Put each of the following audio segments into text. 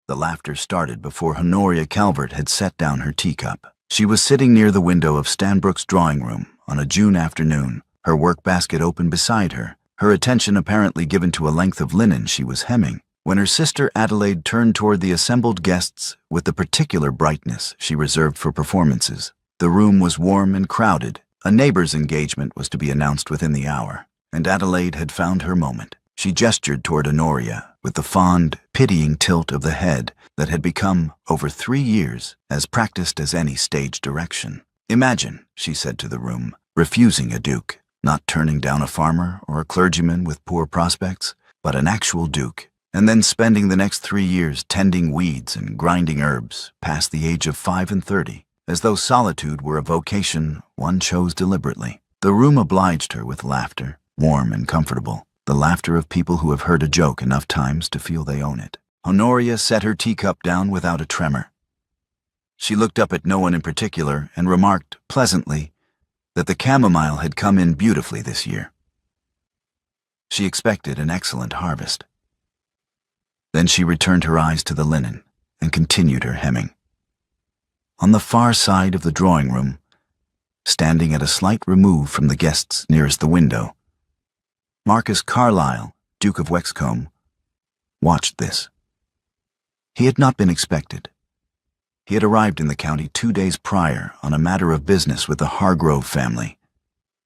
The laughter started before Honoria Calvert had set down her teacup. She was sitting near the window of Stanbrook's drawing room on a June afternoon, her work basket open beside her, her attention apparently given to a length of linen she was hemming, when her sister Adelaide turned toward the assembled guests with the particular brightness she reserved for performances. The room was warm and crowded. A neighbor's engagement was to be announced within the hour, and Adelaide had found her moment. She gestured toward Honoria with the fond, pitying tilt of the head that had become, over 3 years, as practiced as any stage direction. "Imagine," she said to the room, "refusing a duke, not turning down a farmer or a clergyman with poor prospects, but an actual duke, and then spending the next 3 years tending weeds and grinding herbs past the age of 35, as though solitude were a vocation one chose deliberately." The room obliged her with laughter, warm and comfortable, the laughter of people who have heard a joke enough times to feel they own it. Honoria set her teacup down without a tremor. She looked up at no one in particular and remarked, pleasantly, that the chamomile had come in beautifully this year. She expected an excellent harvest. Then she returned her eyes to the linen and continued her hemming. On the far side of the drawing room, standing at a slight remove from the guests nearest the window, Marcus Carlyle, Duke of Wexcombe, watched this. He had not been expected. He had arrived in the county 2 days prior on a matter of business with the Hargrove family,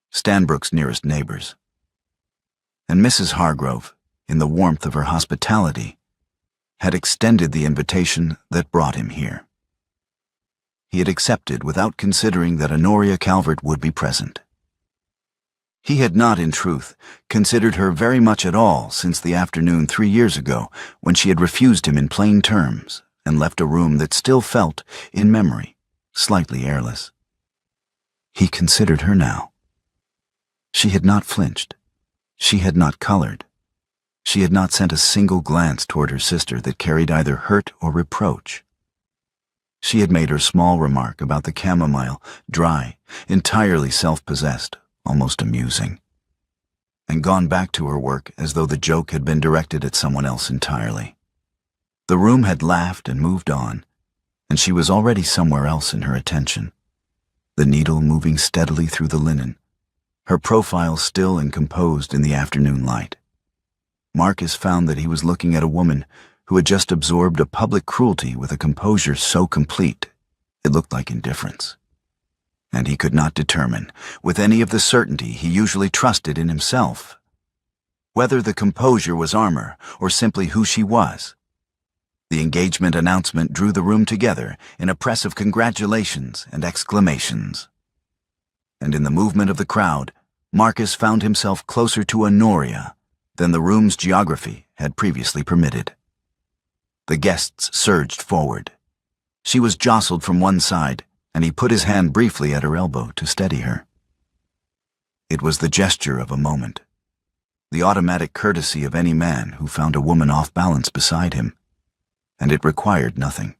Stanbrook's nearest neighbors. And Mrs. Hargrove, in the warmth of her hospitality, had extended the invitation that brought him here. He had accepted without considering that Honoria Calvert would be present. He had not, in truth, considered her very much at all since the afternoon 3 years ago when she had refused him in plain terms and left a room that still felt, in memory, slightly airless. He considered her now. She had not flinched. She had not colored. She had not sent a single glance toward her sister that carried either hurt or reproach. She had made her small remark about the chamomile, dry, entirely self-possessed, almost amusing, and gone back to her work as though the joke had been directed at someone else entirely. The room had laughed and moved on, and she was already somewhere else in her attention, the needle moving steadily through the linen, her profile still and composed in the afternoon light. Marcus found that he was looking at a woman who had just absorbed a public cruelty with a composure so complete it looked like indifference. And he could not determine, with any of the certainty he usually trusted in himself, whether the composure was armor or simply who she was. The engagement announcement drew the room together in a press of congratulations and exclamations. And in the movement of the crowd, Marcus found himself closer to Honoria than the room's geography had previously permitted. The guests surged forward. She was jostled from one side, and he put his hand briefly at her elbow to steady her. It was the gesture of a moment, the automatic courtesy of any man who found a woman off balance beside him, and it required nothing.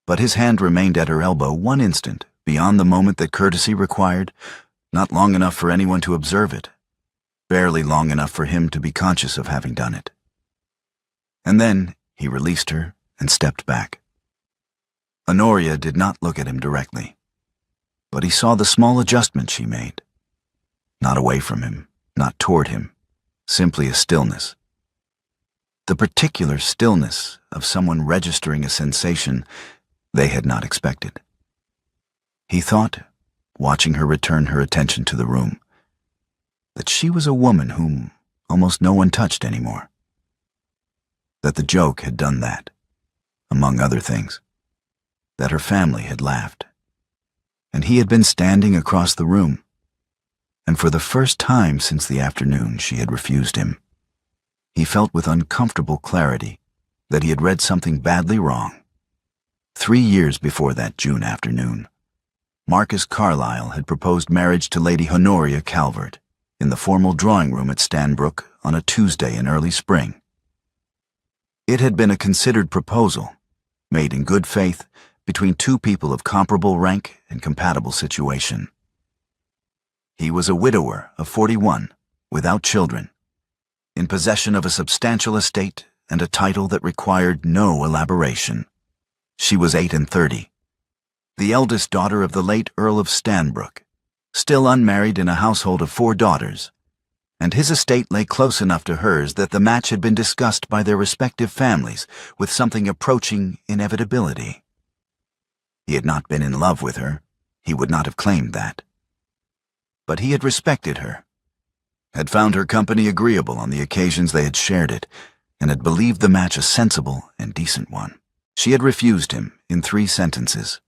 But his hand remained at her elbow 1 instant beyond the moment that courtesy required, not long enough for anyone to observe it, barely long enough for him to be conscious of having done it. And then he released her and stepped back. Honoria did not look at him directly, but he saw the small adjustment she made. Not away from him, not toward him, simply a stillness. The particular stillness of someone registering a sensation they had not expected. He thought, watching her return her attention to the room, that she was a woman whom almost no one touched anymore. That the joke had done that, among other things. That her family had laughed, and he had been standing across the room, and for the first time since the afternoon she had refused him. He felt with uncomfortable clarity that he had read something badly wrong. 3 years before that June afternoon, Marcus Carlyle had proposed marriage to Lady Honoria Calvert in the formal drawing room at Stanbrook on a Tuesday in early spring. It had been a considered proposal, made in good faith, between 2 people of comparable rank and compatible situation. He was a widower of 41, without children, in possession of a substantial estate and a title that required no elaboration. She was 38, the eldest daughter of the late Earl of Stanbrook, still unmarried in a household of 4 daughters, and his estate lay close enough to hers that the match had been discussed by their respective families with something approaching inevitability. He had not been in love with her. He would not have claimed that. But he had respected her, had found her company agreeable on the occasions they had shared it, and had believed the match a sensible and decent one. She had refused him in 3 sentences.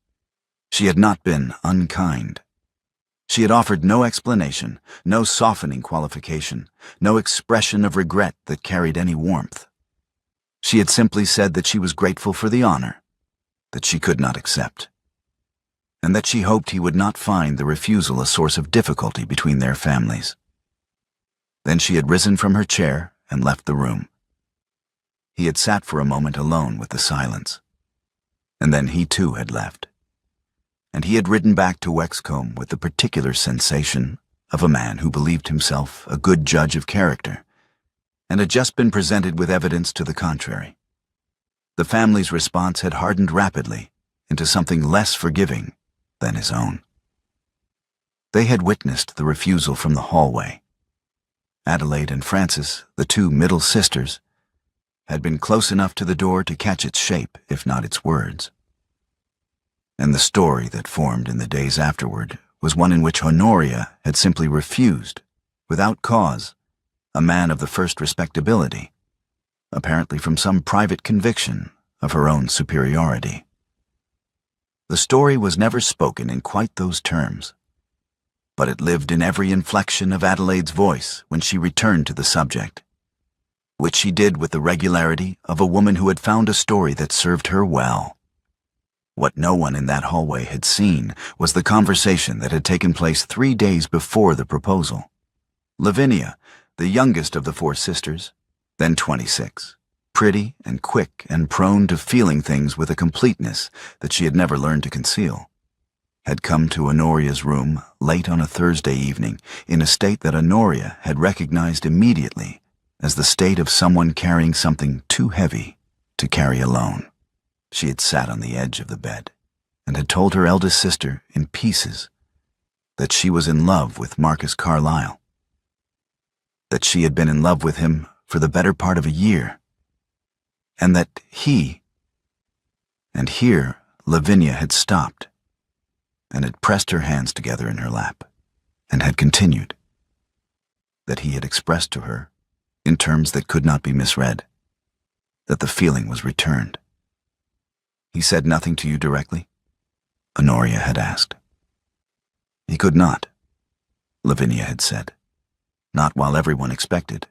She had not been unkind. She had offered no explanation, no softening qualification, no expression of regret that carried any warmth. She had simply said that she was grateful for the honor, that she could not accept, and that she hoped he would not find the refusal a source of difficulty between their families. Then she had risen from her chair and left the room. He had sat for a moment alone with the silence, and then he too had left. And he had ridden back to Wexcombe with the particular sensation of a man who believed himself a good judge of character, and had just been presented with evidence to the contrary. The family's response had hardened rapidly into something less forgiving than his own. They had witnessed the refusal from the hallway. Adelaide and Frances, the 2 middle sisters, had been close enough to the door to catch its shape, if not its words. And the story that formed in the days afterward was one in which Honoria had simply refused, without cause, a man of the first respectability, apparently from some private conviction of her own superiority. The story was never spoken in quite those terms, but it lived in every inflection of Adelaide's voice when she returned to the subject, which she did with the regularity of a woman who had found a story that served her well. What no one in that hallway had seen was the conversation that had taken place 3 days before the proposal. Lavinia, the youngest of the 4 sisters, then 26, pretty and quick and prone to feeling things with a completeness that she had never learned to conceal, had come to Honoria's room late on a Thursday evening in a state that Honoria had recognized immediately as the state of someone carrying something too heavy to carry alone. She had sat on the edge of the bed and had told her eldest sister in pieces that she was in love with Marcus Carlyle, that she had been in love with him for the better part of a year, and that and here Lavinia had stopped and had pressed her hands together in her lap and had continued, that he had expressed to her, in terms that could not be misread, that the feeling was returned. He said nothing to you directly? Honoria had asked. He could not, Lavinia had said. Not while everyone expected,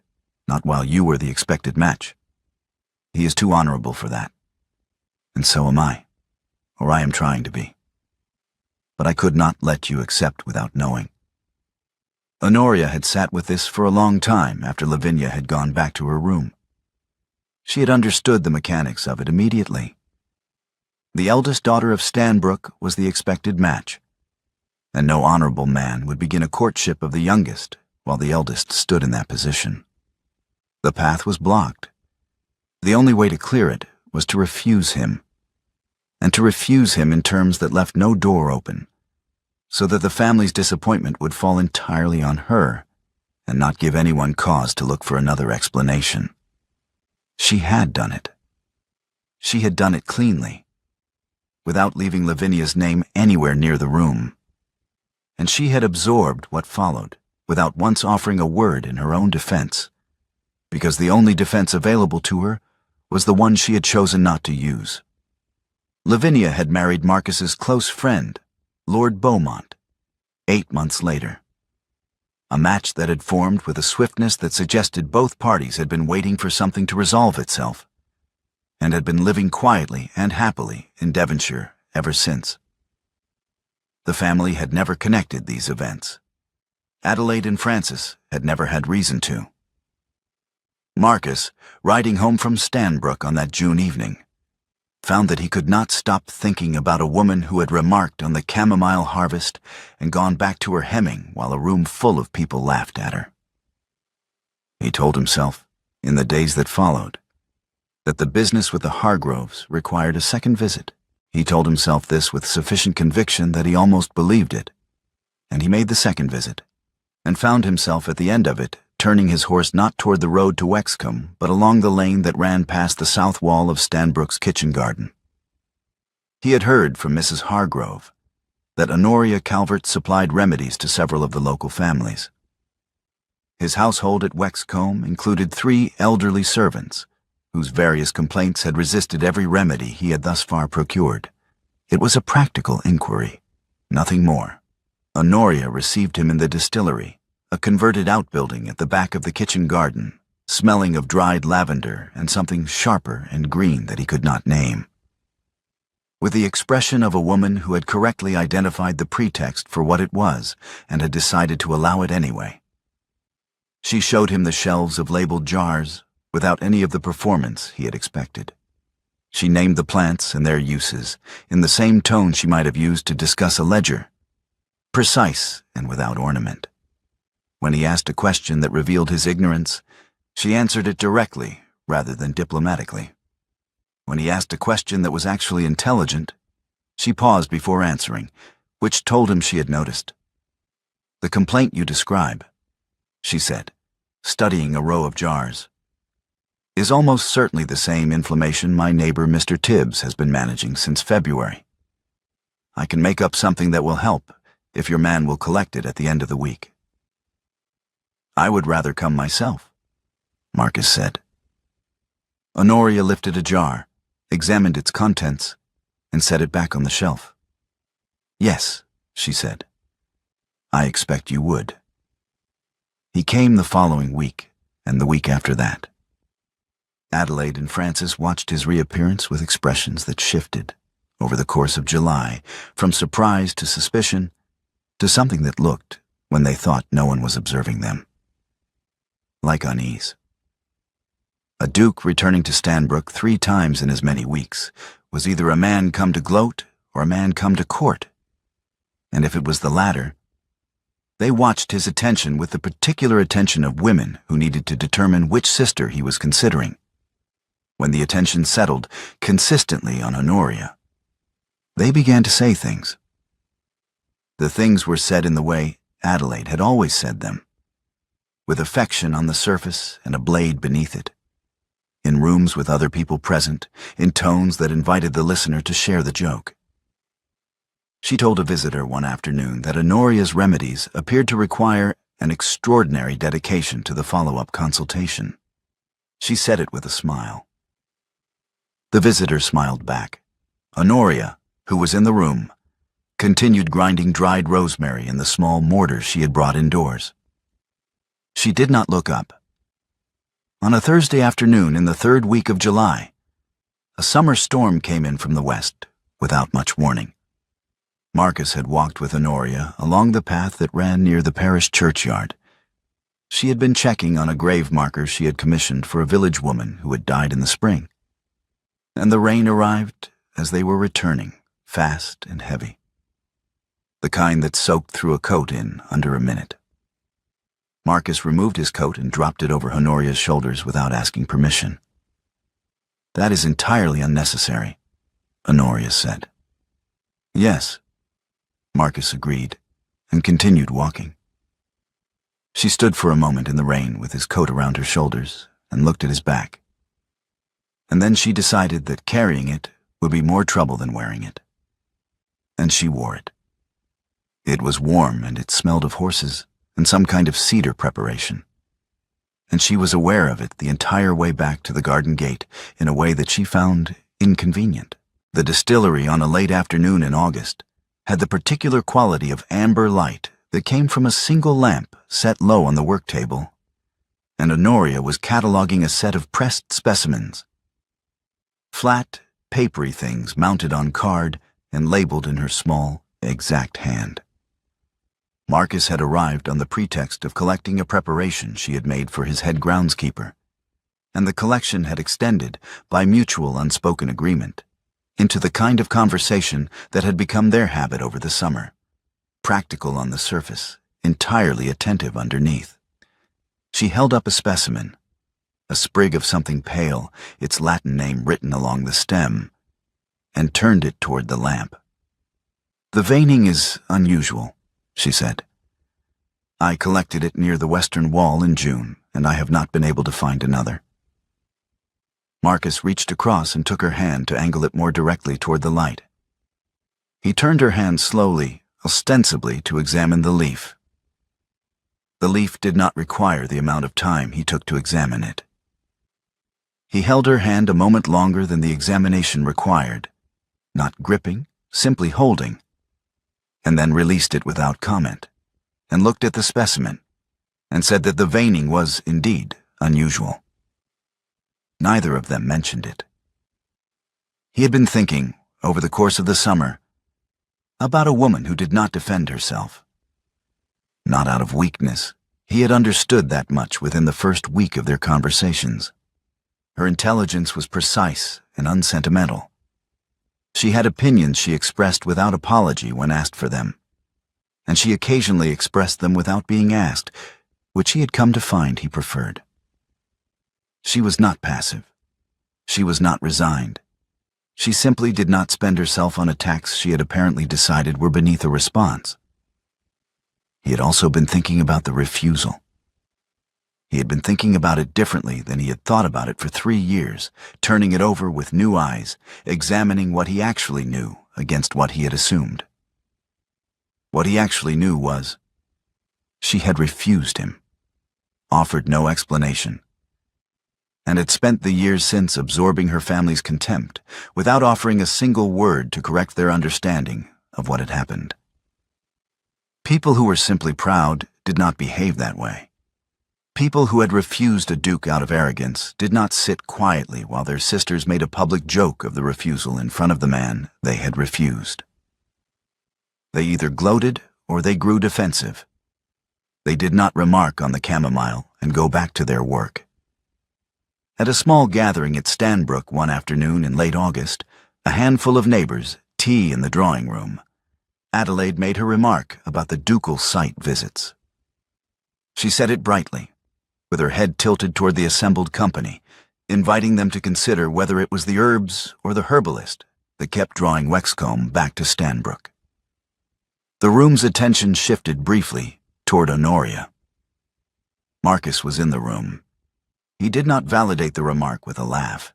not while you were the expected match. He is too honorable for that. And so am I, or I am trying to be. But I could not let you accept without knowing. Honoria had sat with this for a long time after Lavinia had gone back to her room. She had understood the mechanics of it immediately. The eldest daughter of Stanbrook was the expected match, and no honorable man would begin a courtship of the youngest while the eldest stood in that position. The path was blocked. The only way to clear it was to refuse him, and to refuse him in terms that left no door open, so that the family's disappointment would fall entirely on her and not give anyone cause to look for another explanation. She had done it. She had done it cleanly, without leaving Lavinia's name anywhere near the room. And she had absorbed what followed, without once offering a word in her own defense, because the only defense available to her was the one she had chosen not to use. Lavinia had married Marcus's close friend, Lord Beaumont, 8 months later. A match that had formed with a swiftness that suggested both parties had been waiting for something to resolve itself, and had been living quietly and happily in Devonshire ever since. The family had never connected these events. Adelaide and Frances had never had reason to. Marcus, riding home from Stanbrook on that June evening, found that he could not stop thinking about a woman who had remarked on the chamomile harvest and gone back to her hemming while a room full of people laughed at her. He told himself, in the days that followed, that the business with the Hargroves required a second visit. He told himself this with sufficient conviction that he almost believed it. And he made the second visit, and found himself at the end of it, turning his horse not toward the road to Wexcombe, but along the lane that ran past the south wall of Stanbrook's kitchen garden. He had heard from Mrs. Hargrove that Honoria Calvert supplied remedies to several of the local families. His household at Wexcombe included 3 elderly servants, whose various complaints had resisted every remedy he had thus far procured. It was a practical inquiry, nothing more. Honoria received him in the distillery, a converted outbuilding at the back of the kitchen garden, smelling of dried lavender and something sharper and green that he could not name. With the expression of a woman who had correctly identified the pretext for what it was and had decided to allow it anyway. She showed him the shelves of labeled jars without any of the performance he had expected. She named the plants and their uses in the same tone she might have used to discuss a ledger, precise and without ornament. When he asked a question that revealed his ignorance, she answered it directly rather than diplomatically. When he asked a question that was actually intelligent, she paused before answering, which told him she had noticed. "The complaint you describe," she said, studying a row of jars, "is almost certainly the same inflammation my neighbor Mr. Tibbs has been managing since February. I can make up something that will help if your man will collect it at the end of the week." "I would rather come myself," Marcus said. Honoria lifted a jar, examined its contents, and set it back on the shelf. "Yes," she said. "I expect you would." He came the following week, and the week after that. Adelaide and Francis watched his reappearance with expressions that shifted, over the course of July, from surprise to suspicion, to something that looked, when they thought no one was observing them, like unease. A duke returning to Stanbrook 3 times in as many weeks was either a man come to gloat or a man come to court, and if it was the latter, they watched his attention with the particular attention of women who needed to determine which sister he was considering. When the attention settled consistently on Honoria, they began to say things. The things were said in the way Adelaide had always said them, with affection on the surface and a blade beneath it, in rooms with other people present, in tones that invited the listener to share the joke. She told a visitor one afternoon that Honoria's remedies appeared to require an extraordinary dedication to the follow-up consultation. She said it with a smile. The visitor smiled back. Honoria, who was in the room, continued grinding dried rosemary in the small mortar she had brought indoors. She did not look up. On a Thursday afternoon in the 3rd week of July, a summer storm came in from the west, without much warning. Marcus had walked with Honoria along the path that ran near the parish churchyard. She had been checking on a grave marker she had commissioned for a village woman who had died in the spring, and the rain arrived as they were returning, fast and heavy, the kind that soaked through a coat in under a minute. Marcus removed his coat and dropped it over Honoria's shoulders without asking permission. "That is entirely unnecessary," Honoria said. "Yes," Marcus agreed, and continued walking. She stood for a moment in the rain with his coat around her shoulders and looked at his back. And then she decided that carrying it would be more trouble than wearing it. And she wore it. It was warm and it smelled of horses and some kind of cedar preparation. And she was aware of it the entire way back to the garden gate in a way that she found inconvenient. The distillery on a late afternoon in August had the particular quality of amber light that came from a single lamp set low on the work table, and Honoria was cataloging a set of pressed specimens. Flat, papery things mounted on card and labeled in her small, exact hand. Marcus had arrived on the pretext of collecting a preparation she had made for his head groundskeeper, and the collection had extended, by mutual unspoken agreement, into the kind of conversation that had become their habit over the summer, practical on the surface, entirely attentive underneath. She held up a specimen, a sprig of something pale, its Latin name written along the stem, and turned it toward the lamp. "The veining is unusual," she said. "I collected it near the western wall in June, and I have not been able to find another." Marcus reached across and took her hand to angle it more directly toward the light. He turned her hand slowly, ostensibly to examine the leaf. The leaf did not require the amount of time he took to examine it. He held her hand a moment longer than the examination required, not gripping, simply holding, and then released it without comment, and looked at the specimen, and said that the veining was, indeed, unusual. Neither of them mentioned it. He had been thinking, over the course of the summer, about a woman who did not defend herself. Not out of weakness. He had understood that much within the first week of their conversations. Her intelligence was precise and unsentimental. She had opinions she expressed without apology when asked for them, and she occasionally expressed them without being asked, which he had come to find he preferred. She was not passive. She was not resigned. She simply did not spend herself on attacks she had apparently decided were beneath a response. He had also been thinking about the refusal. He had been thinking about it differently than he had thought about it for 3 years, turning it over with new eyes, examining what he actually knew against what he had assumed. What he actually knew was, she had refused him, offered no explanation, and had spent the years since absorbing her family's contempt without offering a single word to correct their understanding of what had happened. People who were simply proud did not behave that way. People who had refused a duke out of arrogance did not sit quietly while their sisters made a public joke of the refusal in front of the man they had refused. They either gloated or they grew defensive. They did not remark on the chamomile and go back to their work. At a small gathering at Stanbrook one afternoon in late August, a handful of neighbors, tea in the drawing room, Adelaide made her remark about the ducal site visits. She said it brightly, with her head tilted toward the assembled company, inviting them to consider whether it was the herbs or the herbalist that kept drawing Wexcombe back to Stanbrook. The room's attention shifted briefly toward Honoria. Marcus was in the room. He did not validate the remark with a laugh.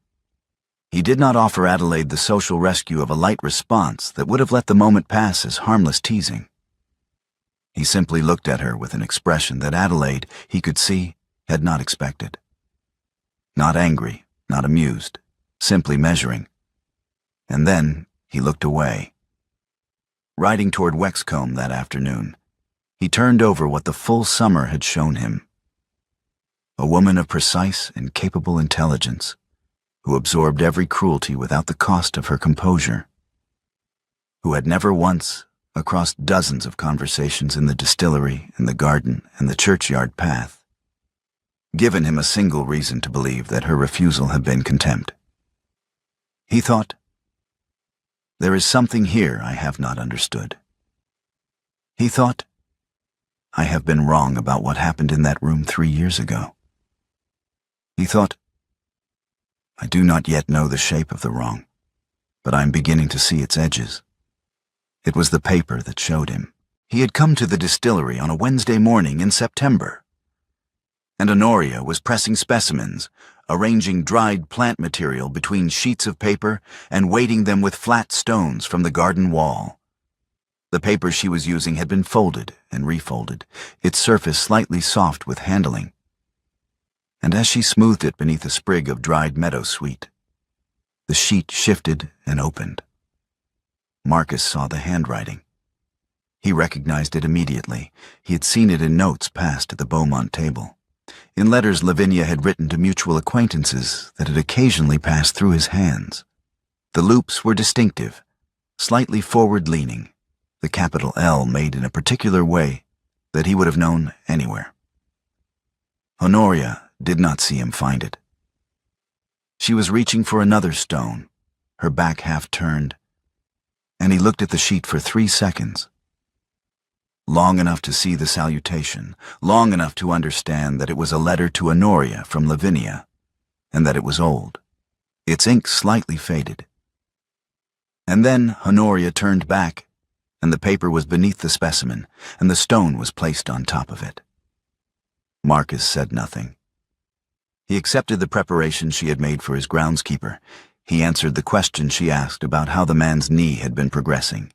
He did not offer Adelaide the social rescue of a light response that would have let the moment pass as harmless teasing. He simply looked at her with an expression that Adelaide, he could see, had not expected. Not angry, not amused, simply measuring. And then he looked away. Riding toward Wexcombe that afternoon, he turned over what the full summer had shown him. A woman of precise and capable intelligence, who absorbed every cruelty without the cost of her composure, who had never once, across dozens of conversations in the distillery, in the garden, and the churchyard path, given him a single reason to believe that her refusal had been contempt. He thought, there is something here I have not understood. He thought, I have been wrong about what happened in that room 3 years ago. He thought, I do not yet know the shape of the wrong, but I am beginning to see its edges. It was the paper that showed him. He had come to the distillery on a Wednesday morning in September, and Honoria was pressing specimens, arranging dried plant material between sheets of paper and weighting them with flat stones from the garden wall. The paper she was using had been folded and refolded, its surface slightly soft with handling. And as she smoothed it beneath a sprig of dried meadowsweet, the sheet shifted and opened. Marcus saw the handwriting. He recognized it immediately. He had seen it in notes passed at the Beaumont table, in letters Lavinia had written to mutual acquaintances that had occasionally passed through his hands. The loops were distinctive, slightly forward-leaning, the capital L made in a particular way that he would have known anywhere. Honoria did not see him find it. She was reaching for another stone, her back half turned, and he looked at the sheet for 3 seconds. Long enough to see the salutation, long enough to understand that it was a letter to Honoria from Lavinia, and that it was old. Its ink slightly faded. And then Honoria turned back, and the paper was beneath the specimen, and the stone was placed on top of it. Marcus said nothing. He accepted the preparation she had made for his groundskeeper. He answered the question she asked about how the man's knee had been progressing,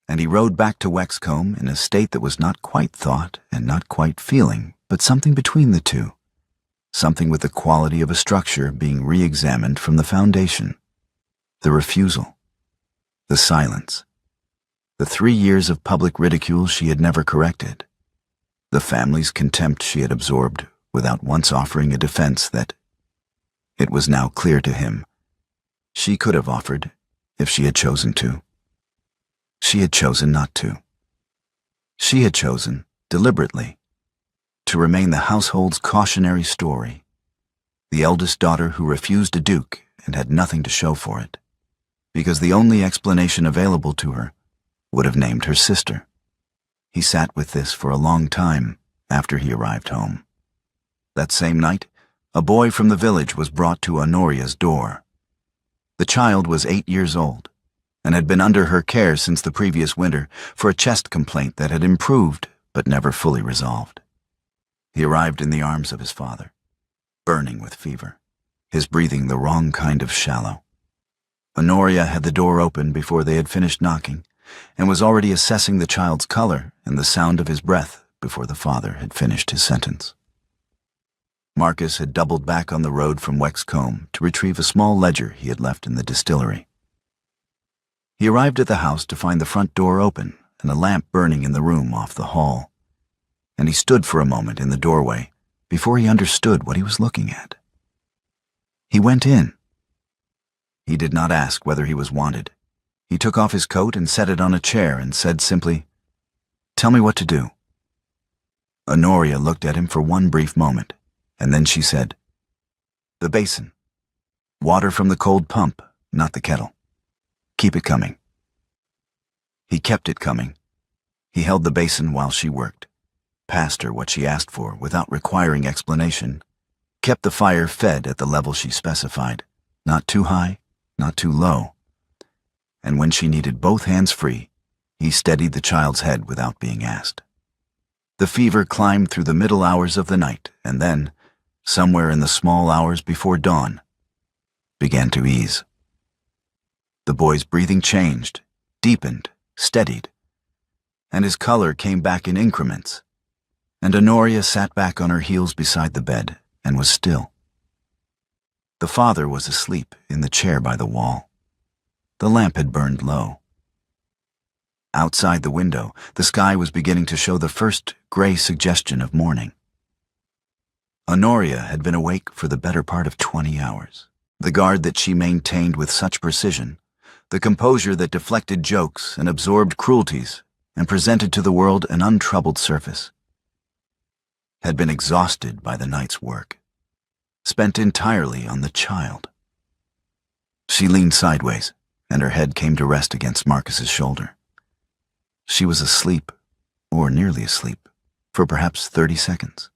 and he rode back to Wexcombe in a state that was not quite thought and not quite feeling, but something between the two, something with the quality of a structure being re-examined from the foundation. The refusal, the silence, the 3 years of public ridicule she had never corrected, the family's contempt she had absorbed without once offering a defense that, it was now clear to him, she could have offered if she had chosen to. She had chosen not to. She had chosen, deliberately, to remain the household's cautionary story, the eldest daughter who refused a duke and had nothing to show for it, because the only explanation available to her would have named her sister. He sat with this for a long time after he arrived home. That same night, a boy from the village was brought to Honoria's door. The child was 8 years old, and had been under her care since the previous winter for a chest complaint that had improved but never fully resolved. He arrived in the arms of his father, burning with fever, his breathing the wrong kind of shallow. Honoria had the door open before they had finished knocking, and was already assessing the child's color and the sound of his breath before the father had finished his sentence. Marcus had doubled back on the road from Wexcombe to retrieve a small ledger he had left in the distillery. He arrived at the house to find the front door open and a lamp burning in the room off the hall, and he stood for a moment in the doorway before he understood what he was looking at. He went in. He did not ask whether he was wanted. He took off his coat and set it on a chair and said simply, "Tell me what to do." Honoria looked at him for one brief moment, and then she said, "The basin. Water from the cold pump, not the kettle. Keep it coming." He kept it coming. He held the basin while she worked, passed her what she asked for without requiring explanation, kept the fire fed at the level she specified, not too high, not too low. And when she needed both hands free, he steadied the child's head without being asked. The fever climbed through the middle hours of the night, and then, somewhere in the small hours before dawn, began to ease. The boy's breathing changed, deepened, steadied, and his color came back in increments, and Honoria sat back on her heels beside the bed and was still. The father was asleep in the chair by the wall. The lamp had burned low. Outside the window, the sky was beginning to show the first gray suggestion of morning. Honoria had been awake for the better part of 20 hours. The guard that she maintained with such precision, the composure that deflected jokes and absorbed cruelties and presented to the world an untroubled surface, had been exhausted by the night's work, spent entirely on the child. She leaned sideways, and her head came to rest against Marcus's shoulder. She was asleep, or nearly asleep, for perhaps 30 seconds.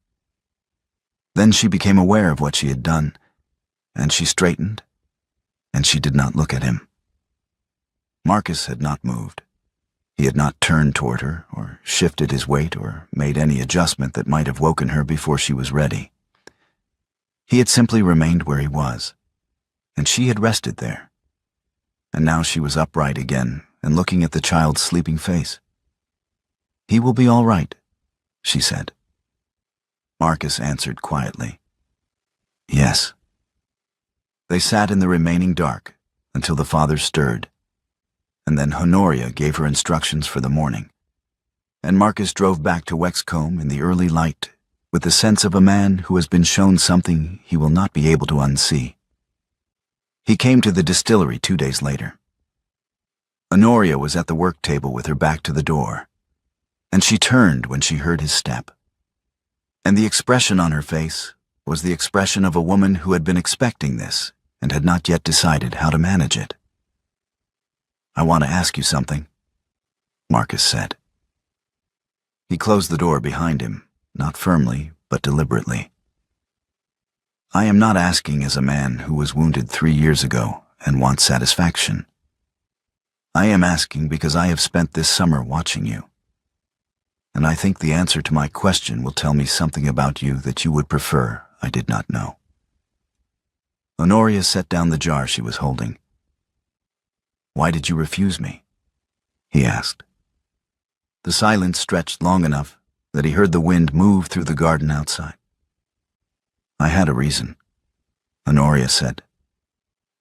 Then she became aware of what she had done, and she straightened, and she did not look at him. Marcus had not moved. He had not turned toward her, or shifted his weight, or made any adjustment that might have woken her before she was ready. He had simply remained where he was, and she had rested there. And now she was upright again and looking at the child's sleeping face. "He will be all right," she said. Marcus answered quietly, "Yes." They sat in the remaining dark until the father stirred, and then Honoria gave her instructions for the morning, and Marcus drove back to Wexcombe in the early light with the sense of a man who has been shown something he will not be able to unsee. He came to the distillery 2 days later. Honoria was at the work table with her back to the door, and she turned when she heard his step. And the expression on her face was the expression of a woman who had been expecting this and had not yet decided how to manage it. "I want to ask you something," Marcus said. He closed the door behind him, not firmly, but deliberately. I am not asking as a man who was wounded 3 years ago and wants satisfaction. I am asking because I have spent this summer watching you. And I think the answer to my question will tell me something about you that you would prefer I did not know. Honoria set down the jar she was holding. Why did you refuse me? He asked. The silence stretched long enough that he heard the wind move through the garden outside. I had a reason, Honoria said.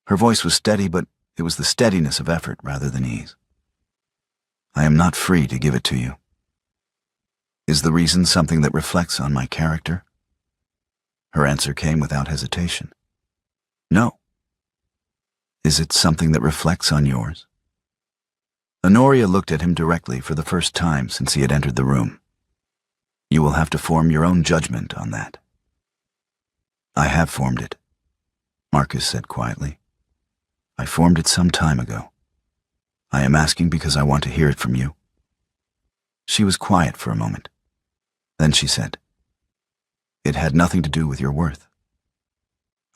Her voice was steady, but it was the steadiness of effort rather than ease. I am not free to give it to you. Is the reason something that reflects on my character? Her answer came without hesitation. No. Is it something that reflects on yours? Honoria looked at him directly for the first time since he had entered the room. You will have to form your own judgment on that. I have formed it, Marcus said quietly. I formed it some time ago. I am asking because I want to hear it from you. She was quiet for a moment. Then she said, it had nothing to do with your worth.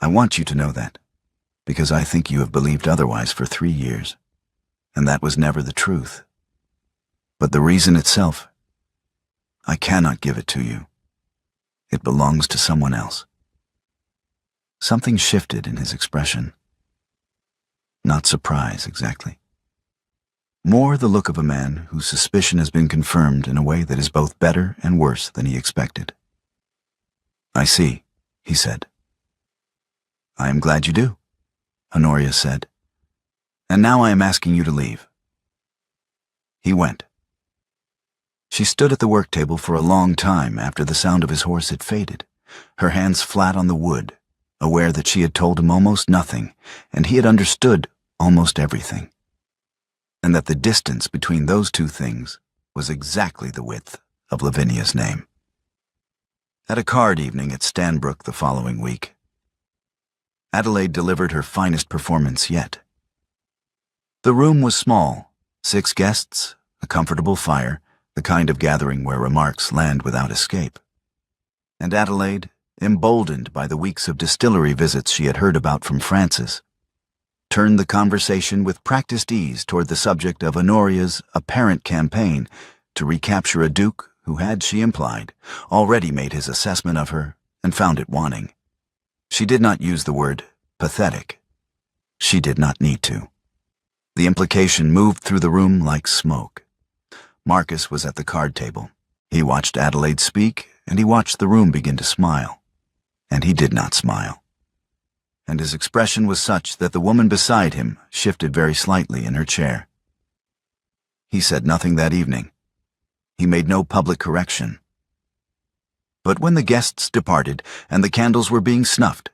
I want you to know that, because I think you have believed otherwise for 3 years, and that was never the truth. But the reason itself, I cannot give it to you. It belongs to someone else. Something shifted in his expression. Not surprise, exactly. More the look of a man whose suspicion has been confirmed in a way that is both better and worse than he expected. I see, he said. I am glad you do, Honoria said. And now I am asking you to leave. He went. She stood at the work table for a long time after the sound of his horse had faded, her hands flat on the wood, aware that she had told him almost nothing, and he had understood almost everything. And that the distance between those two things was exactly the width of Lavinia's name. At a card evening at Stanbrook the following week, Adelaide delivered her finest performance yet. The room was small, 6 guests, a comfortable fire, the kind of gathering where remarks land without escape. And Adelaide, emboldened by the weeks of distillery visits she had heard about from Francis, turned the conversation with practiced ease toward the subject of Honoria's apparent campaign to recapture a duke who had, she implied, already made his assessment of her and found it wanting. She did not use the word pathetic. She did not need to. The implication moved through the room like smoke. Marcus was at the card table. He watched Adelaide speak, and he watched the room begin to smile. And he did not smile. And his expression was such that the woman beside him shifted very slightly in her chair. He said nothing that evening. He made no public correction. But when the guests departed and the candles were being snuffed,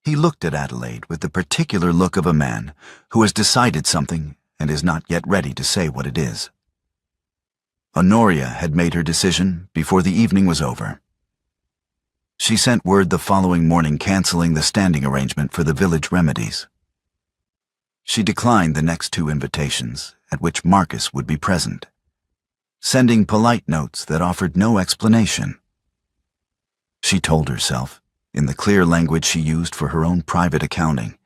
he looked at Adelaide with the particular look of a man who has decided something and is not yet ready to say what it is. Honoria had made her decision before the evening was over. She sent word the following morning canceling the standing arrangement for the village remedies. She declined the next 2 invitations, at which Marcus would be present, sending polite notes that offered no explanation. She told herself, in the clear language she used for her own private accounting,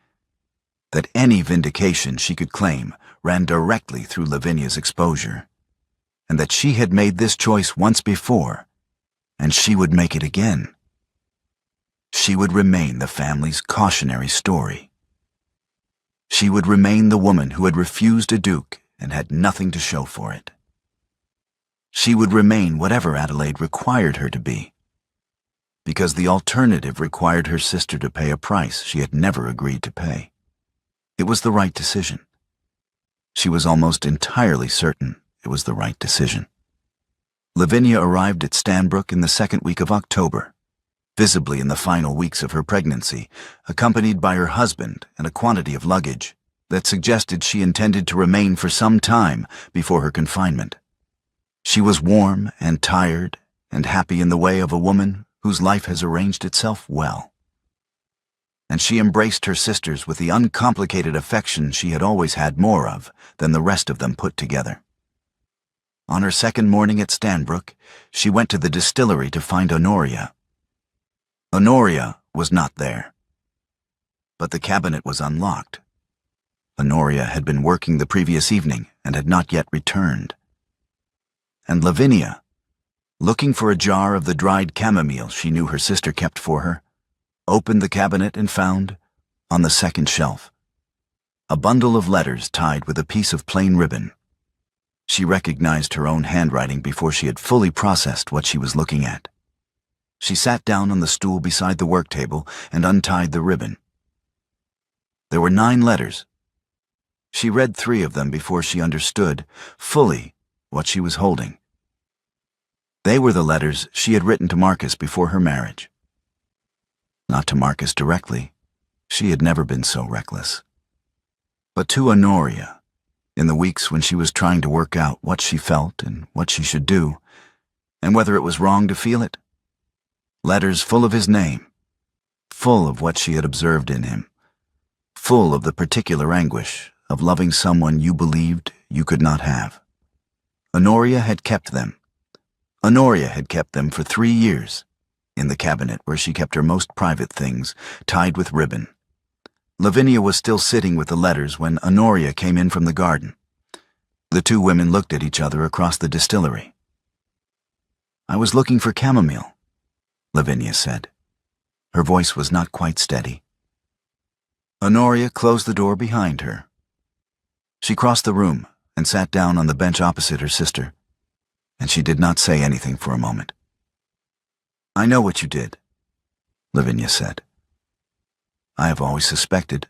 that any vindication she could claim ran directly through Lavinia's exposure, and that she had made this choice once before, and she would make it again. She would remain the family's cautionary story. She would remain the woman who had refused a duke and had nothing to show for it. She would remain whatever Adelaide required her to be, because the alternative required her sister to pay a price she had never agreed to pay. It was the right decision. She was almost entirely certain it was the right decision. Lavinia arrived at Stanbrook in the 2nd week of October, visibly in the final weeks of her pregnancy, accompanied by her husband and a quantity of luggage that suggested she intended to remain for some time before her confinement. She was warm and tired and happy in the way of a woman whose life has arranged itself well. And she embraced her sisters with the uncomplicated affection she had always had more of than the rest of them put together. On her 2nd morning at Stanbrook, she went to the distillery to find Honoria. Honoria was not there. But the cabinet was unlocked. Honoria had been working the previous evening and had not yet returned. And Lavinia, looking for a jar of the dried chamomile she knew her sister kept for her, opened the cabinet and found, on the second shelf, a bundle of letters tied with a piece of plain ribbon. She recognized her own handwriting before she had fully processed what she was looking at. She sat down on the stool beside the work table and untied the ribbon. There were 9 letters. She read 3 of them before she understood fully what she was holding. They were the letters she had written to Marcus before her marriage. Not to Marcus directly. She had never been so reckless. But to Honoria, in the weeks when she was trying to work out what she felt and what she should do, and whether it was wrong to feel it. Letters full of his name, full of what she had observed in him, full of the particular anguish of loving someone you believed you could not have. Honoria had kept them. Honoria had kept them for 3 years, in the cabinet where she kept her most private things, tied with ribbon. Lavinia was still sitting with the letters when Honoria came in from the garden. The 2 women looked at each other across the distillery. "I was looking for chamomile," Lavinia said. Her voice was not quite steady. Honoria closed the door behind her. She crossed the room and sat down on the bench opposite her sister, and she did not say anything for a moment. "I know what you did," Lavinia said. "I have always suspected.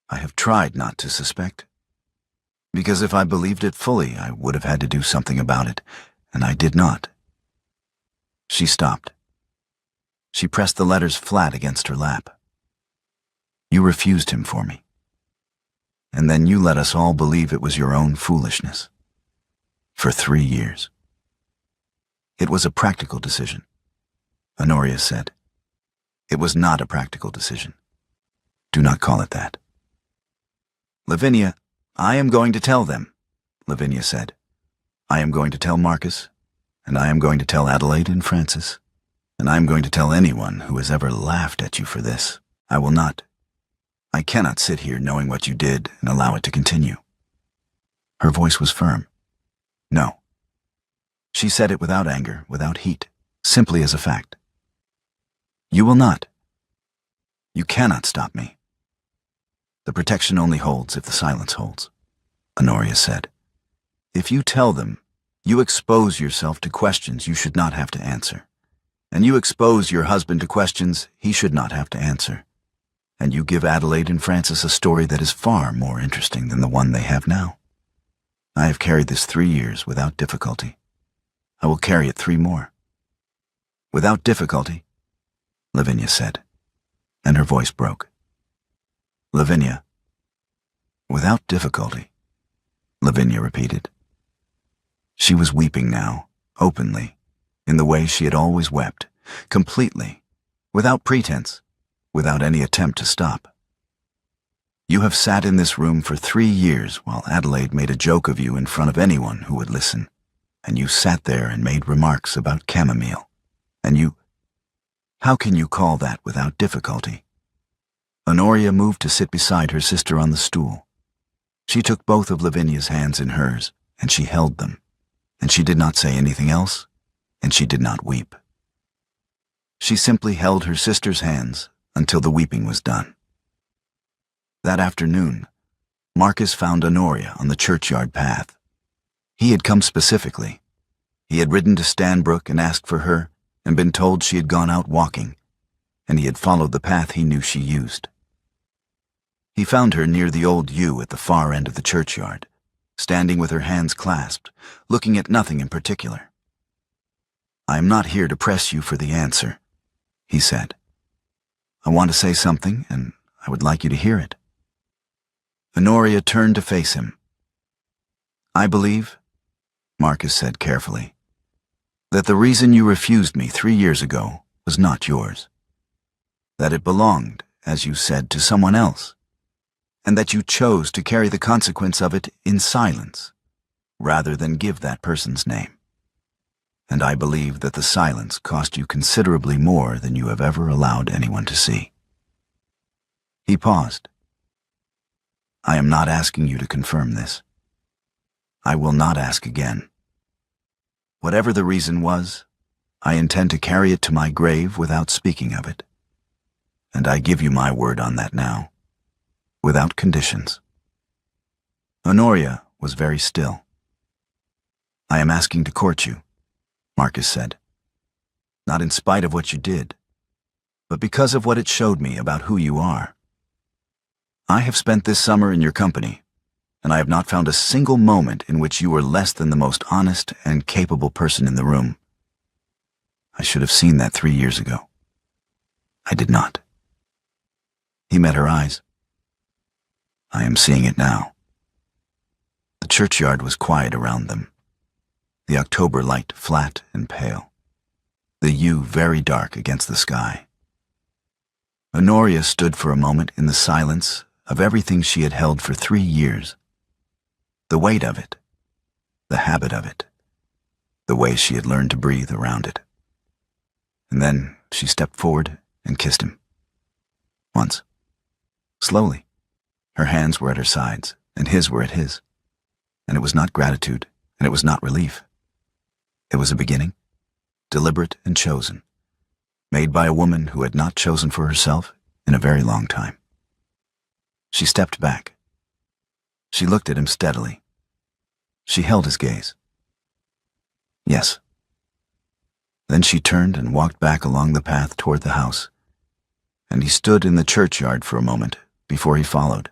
I have tried not to suspect. Because if I believed it fully, I would have had to do something about it, and I did not." She stopped. She pressed the letters flat against her lap. "You refused him for me. And then you let us all believe it was your own foolishness. For 3 years. It was a practical decision," Honoria said. "It was not a practical decision. Do not call it that." "Lavinia, I am going to tell them," Lavinia said. "I am going to tell Marcus, and I am going to tell Adelaide and Francis, and I am going to tell anyone who has ever laughed at you for this. I will not. I cannot sit here knowing what you did and allow it to continue." Her voice was firm. "No." She said it without anger, without heat, simply as a fact. "You will not. You cannot stop me. The protection only holds if the silence holds," Honoria said. "If you tell them, you expose yourself to questions you should not have to answer. And you expose your husband to questions he should not have to answer. And you give Adelaide and Francis a story that is far more interesting than the one they have now. I have carried this 3 years without difficulty. I will carry it 3 more. Without difficulty," Lavinia said, and her voice broke. "Lavinia." "Without difficulty," Lavinia repeated. She was weeping now, openly, in the way she had always wept, completely, without pretense, without any attempt to stop. "You have sat in this room for 3 years while Adelaide made a joke of you in front of anyone who would listen, and you sat there and made remarks about chamomile, and you— How can you call that without difficulty?" Honoria moved to sit beside her sister on the stool. She took both of Lavinia's hands in hers, and she held them, and she did not say anything else, and she did not weep. She simply held her sister's hands until the weeping was done. That afternoon, Marcus found Honoria on the churchyard path. He had come specifically. He had ridden to Stanbrook and asked for her, and been told she had gone out walking, and he had followed the path he knew she used. He found her near the old yew at the far end of the churchyard, standing with her hands clasped, looking at nothing in particular. "I am not here to press you for the answer," he said. "I want to say something, and I would like you to hear it." Honoria turned to face him. "I believe," Marcus said carefully, "that the reason you refused me 3 years ago was not yours. That it belonged, as you said, to someone else, and that you chose to carry the consequence of it in silence, rather than give that person's name. and I believe that the silence cost you considerably more than you have ever allowed anyone to see." He paused. "I am not asking you to confirm this. I will not ask again. Whatever the reason was, I intend to carry it to my grave without speaking of it. And I give you my word on that now, without conditions." Honoria was very still. "I am asking to court you," Marcus said. "Not in spite of what you did, but because of what it showed me about who you are. I have spent this summer in your company, and I have not found a single moment in which you were less than the most honest and capable person in the room. I should have seen that 3 years ago. I did not." He met her eyes. "I am seeing it now." The churchyard was quiet around them, the October light flat and pale, the yew very dark against the sky. Honoria stood for a moment in the silence of everything she had held for 3 years. The weight of it, the habit of it, the way she had learned to breathe around it. And then she stepped forward and kissed him. Once. Slowly. Her hands were at her sides, and his were at his. And it was not gratitude, and it was not relief. It was a beginning, deliberate and chosen, made by a woman who had not chosen for herself in a very long time. She stepped back. She looked at him steadily. She held his gaze. "Yes." Then she turned and walked back along the path toward the house, and he stood in the churchyard for a moment before he followed.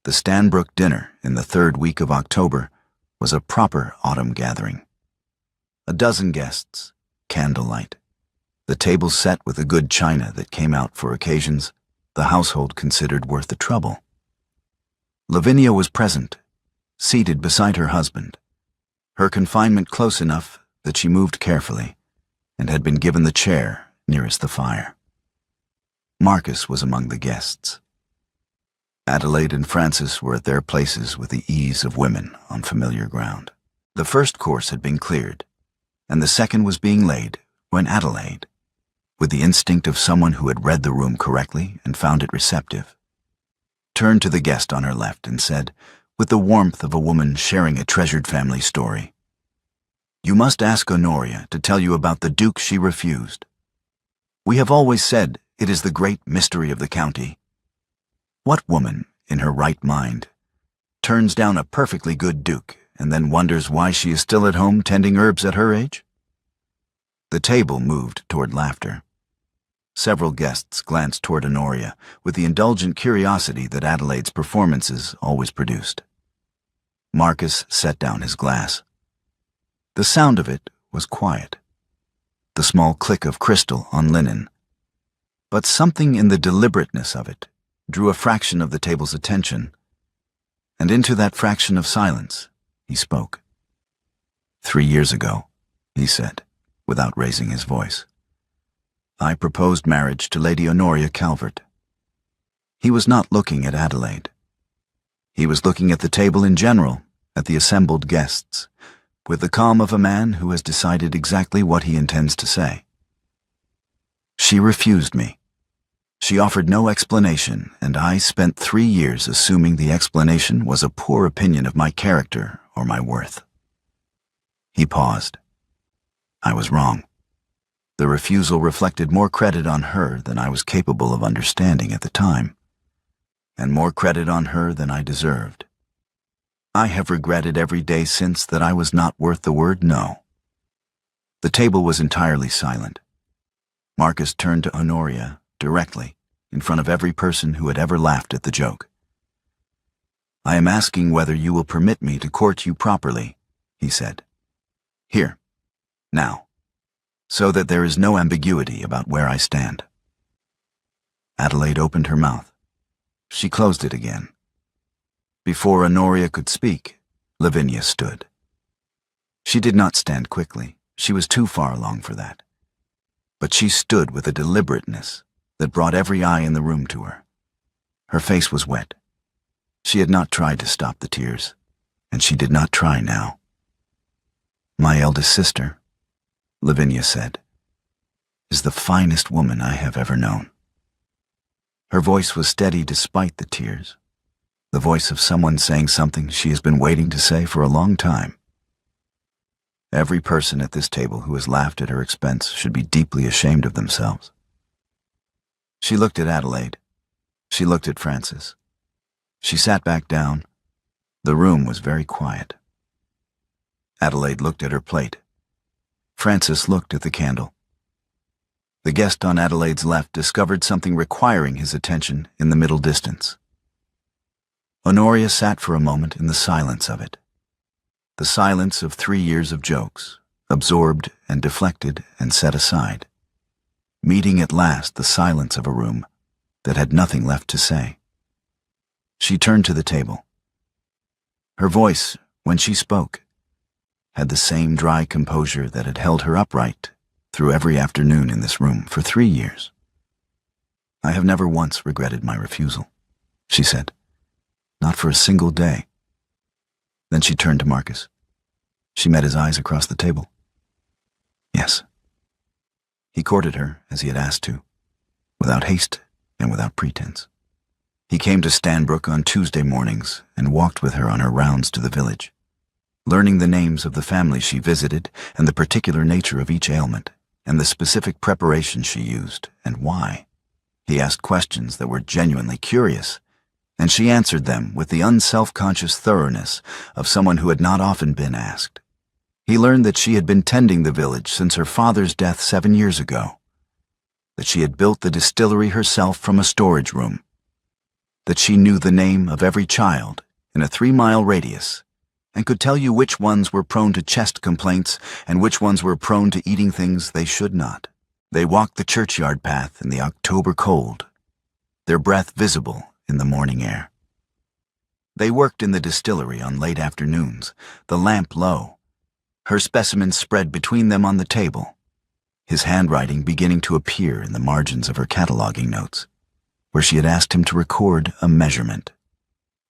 The Stanbrook dinner in the 3rd week of October was a proper autumn gathering. 12 guests, candlelight, the table set with a good china that came out for occasions the household considered worth the trouble. Lavinia was present, seated beside her husband, her confinement close enough that she moved carefully, and had been given the chair nearest the fire. Marcus was among the guests. Adelaide and Francis were at their places with the ease of women on familiar ground. The first course had been cleared, and the second was being laid when Adelaide, with the instinct of someone who had read the room correctly and found it receptive, turned to the guest on her left and said, with the warmth of a woman sharing a treasured family story, "You must ask Honoria to tell you about the Duke she refused. We have always said it is the great mystery of the county. What woman, in her right mind, turns down a perfectly good Duke and then wonders why she is still at home tending herbs at her age?" The table moved toward laughter. Several guests glanced toward Honoria with the indulgent curiosity that Adelaide's performances always produced. Marcus set down his glass. The sound of it was quiet, the small click of crystal on linen, but something in the deliberateness of it drew a fraction of the table's attention, and into that fraction of silence he spoke. 3 years ago," he said, without raising his voice, "I proposed marriage to Lady Honoria Calvert." He was not looking at Adelaide. He was looking at the table in general, at the assembled guests, with the calm of a man who has decided exactly what he intends to say. "She refused me. She offered no explanation, and I spent 3 years assuming the explanation was a poor opinion of my character or my worth." He paused. "I was wrong. The refusal reflected more credit on her than I was capable of understanding at the time, and more credit on her than I deserved. I have regretted every day since that I was not worth the word no." The table was entirely silent. Marcus turned to Honoria directly, in front of every person who had ever laughed at the joke. "I am asking whether you will permit me to court you properly," he said. "Here, now, so that there is no ambiguity about where I stand." Adelaide opened her mouth. She closed it again. Before Honoria could speak, Lavinia stood. She did not stand quickly. She was too far along for that. But she stood with a deliberateness that brought every eye in the room to her. Her face was wet. She had not tried to stop the tears, and she did not try now. "My eldest sister," Lavinia said, is the finest woman I have ever known. Her voice was steady despite the tears, the voice of someone saying something she has been waiting to say for a long time. Every person at this table who has laughed at her expense should be deeply ashamed of themselves. She looked at Adelaide. She looked at Frances. She sat back down. The room was very quiet. Adelaide looked at her plate. Frances looked at the candle. The guest on Adelaide's left discovered something requiring his attention in the middle distance. Honoria sat for a moment in the silence of it. The silence of 3 years of jokes, absorbed and deflected and set aside, meeting at last the silence of a room that had nothing left to say. She turned to the table. Her voice, when she spoke, had the same dry composure that had held her upright through every afternoon in this room for 3 years. I have never once regretted my refusal, she said. Not for a single day. Then she turned to Marcus. She met his eyes across the table. Yes. He courted her as he had asked to, without haste and without pretense. He came to Stanbrook on Tuesday mornings and walked with her on her rounds to the village, learning the names of the families she visited and the particular nature of each ailment and the specific preparation she used and why. He asked questions that were genuinely curious, and she answered them with the unself-conscious thoroughness of someone who had not often been asked. He learned that she had been tending the village since her father's death 7 years ago, that she had built the distillery herself from a storage room, that she knew the name of every child in a 3-mile radius and could tell you which ones were prone to chest complaints and which ones were prone to eating things they should not. They walked the churchyard path in the October cold, their breath visible in the morning air. They worked in the distillery on late afternoons, the lamp low, her specimens spread between them on the table, his handwriting beginning to appear in the margins of her cataloging notes, where she had asked him to record a measurement.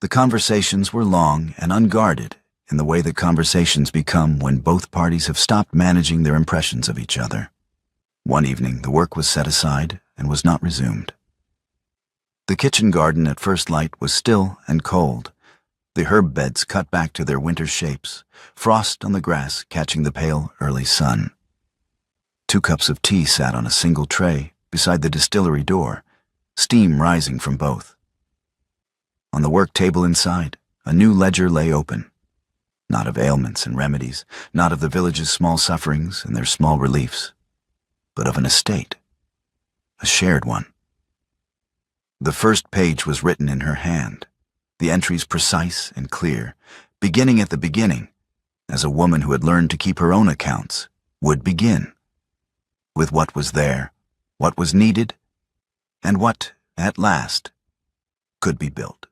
The conversations were long and unguarded in the way that conversations become when both parties have stopped managing their impressions of each other. One evening, the work was set aside and was not resumed. The kitchen garden at first light was still and cold, the herb beds cut back to their winter shapes, frost on the grass catching the pale early sun. 2 cups of tea sat on a single tray beside the distillery door, steam rising from both. On the work table inside, a new ledger lay open, not of ailments and remedies, not of the village's small sufferings and their small reliefs, but of an estate, a shared one. The first page was written in her hand, the entries precise and clear, beginning at the beginning, as a woman who had learned to keep her own accounts would begin, with what was there, what was needed, and what, at last, could be built.